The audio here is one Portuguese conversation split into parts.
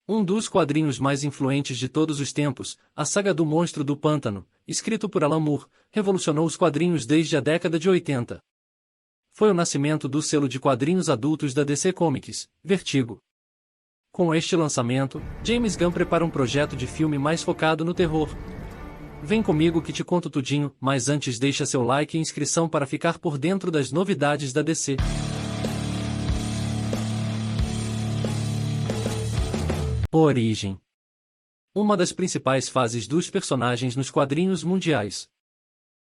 Um dos quadrinhos mais influentes de todos os tempos, a saga do Monstro do Pântano, escrito por Alan Moore, revolucionou os quadrinhos desde a década de 80. Foi o nascimento do selo de quadrinhos adultos da DC Comics, Vertigo. Com este lançamento, James Gunn prepara um projeto de filme mais focado no terror. Vem comigo que te conto tudinho, mas antes deixa seu like e inscrição para ficar por dentro das novidades da DC. Origem. Uma das principais fases dos personagens nos quadrinhos mundiais.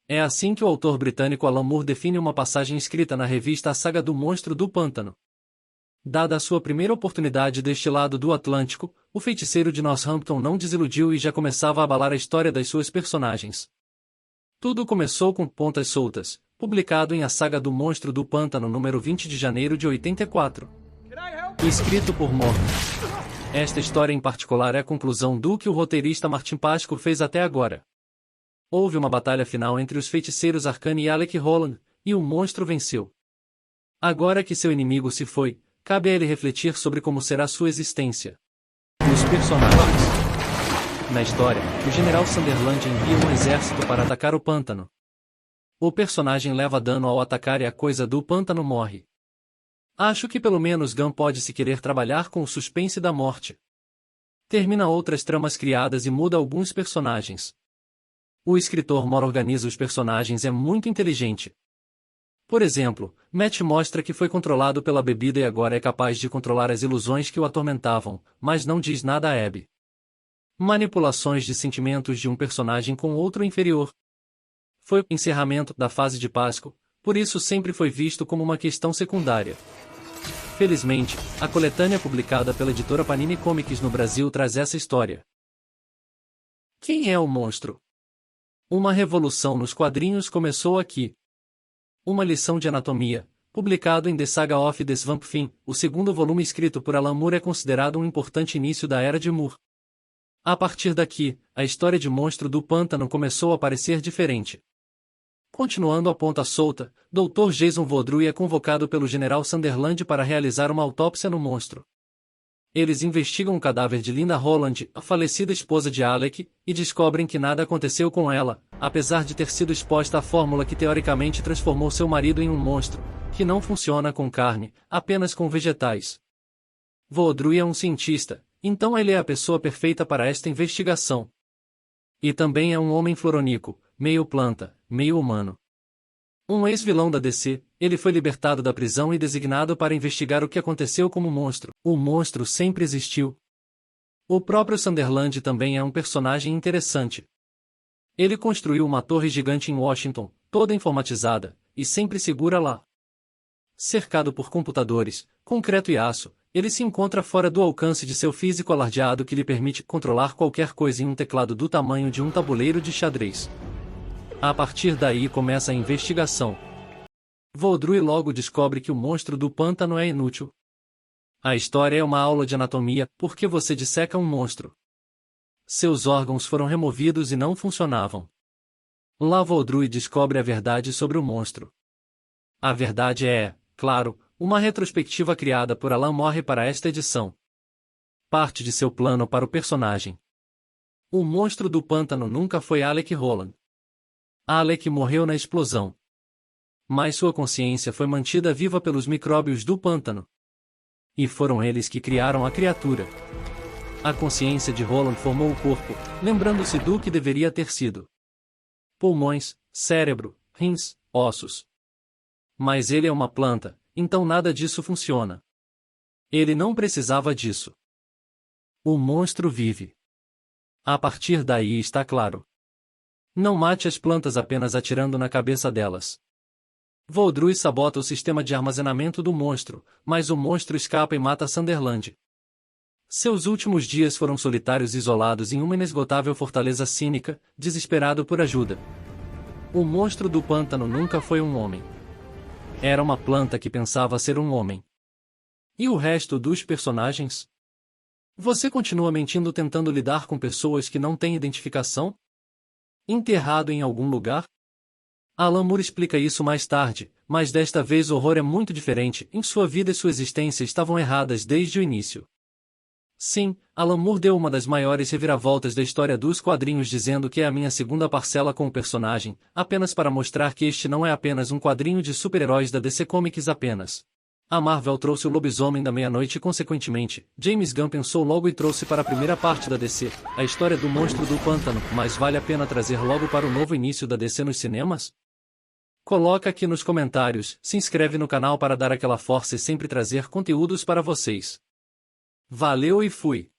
É assim que o autor britânico Alan Moore define uma passagem escrita na revista A Saga do Monstro do Pântano. Dada a sua primeira oportunidade deste lado do Atlântico, o feiticeiro de Northampton não desiludiu e já começava a abalar a história das suas personagens. Tudo começou com Pontas Soltas, publicado em A Saga do Monstro do Pântano número 20 de janeiro de 84. Escrito por Moore. Esta história em particular é a conclusão do que o roteirista Martin Pasko fez até agora. Houve uma batalha final entre os feiticeiros Arcane e Alec Holland, e o monstro venceu. Agora que seu inimigo se foi, cabe a ele refletir sobre como será sua existência. Os personagens. Na história, o general Sunderland envia um exército para atacar o pântano. O personagem leva dano ao atacar e a coisa do pântano morre. Acho que pelo menos Gunn pode se querer trabalhar com o suspense da morte. Termina outras tramas criadas e muda alguns personagens. O escritor Moore organiza os personagens, é muito inteligente. Por exemplo, Matt mostra que foi controlado pela bebida e agora é capaz de controlar as ilusões que o atormentavam, mas não diz nada a Abby. Manipulações de sentimentos de um personagem com outro inferior. Foi o encerramento da fase de Pasko, por isso sempre foi visto como uma questão secundária. Felizmente, a coletânea publicada pela editora Panini Comics no Brasil traz essa história. Quem é o monstro? Uma revolução nos quadrinhos começou aqui. Uma lição de anatomia, publicado em The Saga of the Swamp Thing, o segundo volume escrito por Alan Moore, é considerado um importante início da era de Moore. A partir daqui, a história de Monstro do Pântano começou a parecer diferente. Continuando a ponta solta, Dr. Jason Vaudreuil é convocado pelo general Sunderland para realizar uma autópsia no monstro. Eles investigam o cadáver de Linda Holland, a falecida esposa de Alec, e descobrem que nada aconteceu com ela, apesar de ter sido exposta à fórmula que teoricamente transformou seu marido em um monstro, que não funciona com carne, apenas com vegetais. Vaudreuil é um cientista, então ele é a pessoa perfeita para esta investigação. E também é um homem floronico, meio planta, meio humano. Um ex-vilão da DC, ele foi libertado da prisão e designado para investigar o que aconteceu com o monstro. O monstro sempre existiu. O próprio Sunderland também é um personagem interessante. Ele construiu uma torre gigante em Washington, toda informatizada, e sempre segura lá. Cercado por computadores, concreto e aço, ele se encontra fora do alcance de seu físico alardeado que lhe permite controlar qualquer coisa em um teclado do tamanho de um tabuleiro de xadrez. A partir daí começa a investigação. Vaudreuil logo descobre que o monstro do pântano é inútil. A história é uma aula de anatomia, porque você disseca um monstro. Seus órgãos foram removidos e não funcionavam. Lá Vaudreuil descobre a verdade sobre o monstro. A verdade é, claro, uma retrospectiva criada por Alan Moore para esta edição. Parte de seu plano para o personagem. O monstro do pântano nunca foi Alec Holland. Alec morreu na explosão. Mas sua consciência foi mantida viva pelos micróbios do pântano. E foram eles que criaram a criatura. A consciência de Holland formou o corpo, lembrando-se do que deveria ter sido. Pulmões, cérebro, rins, ossos. Mas ele é uma planta, então nada disso funciona. Ele não precisava disso. O monstro vive. A partir daí está claro. Não mate as plantas apenas atirando na cabeça delas. Vaudreuil sabota o sistema de armazenamento do monstro, mas o monstro escapa e mata Sunderland. Seus últimos dias foram solitários e isolados em uma inesgotável fortaleza cínica, desesperado por ajuda. O monstro do pântano nunca foi um homem. Era uma planta que pensava ser um homem. E o resto dos personagens? Você continua mentindo tentando lidar com pessoas que não têm identificação? Enterrado em algum lugar? Alan Moore explica isso mais tarde, mas desta vez o horror é muito diferente, em sua vida e sua existência estavam erradas desde o início. Sim, Alan Moore deu uma das maiores reviravoltas da história dos quadrinhos dizendo que é a minha segunda parcela com o personagem, apenas para mostrar que este não é apenas um quadrinho de super-heróis da DC Comics apenas. A Marvel trouxe o Lobisomem da Meia-Noite e consequentemente, James Gunn pensou logo e trouxe para a primeira parte da DC, a história do Monstro do Pântano, mas vale a pena trazer logo para o novo início da DC nos cinemas? Coloca aqui nos comentários, se inscreve no canal para dar aquela força e sempre trazer conteúdos para vocês. Valeu e fui!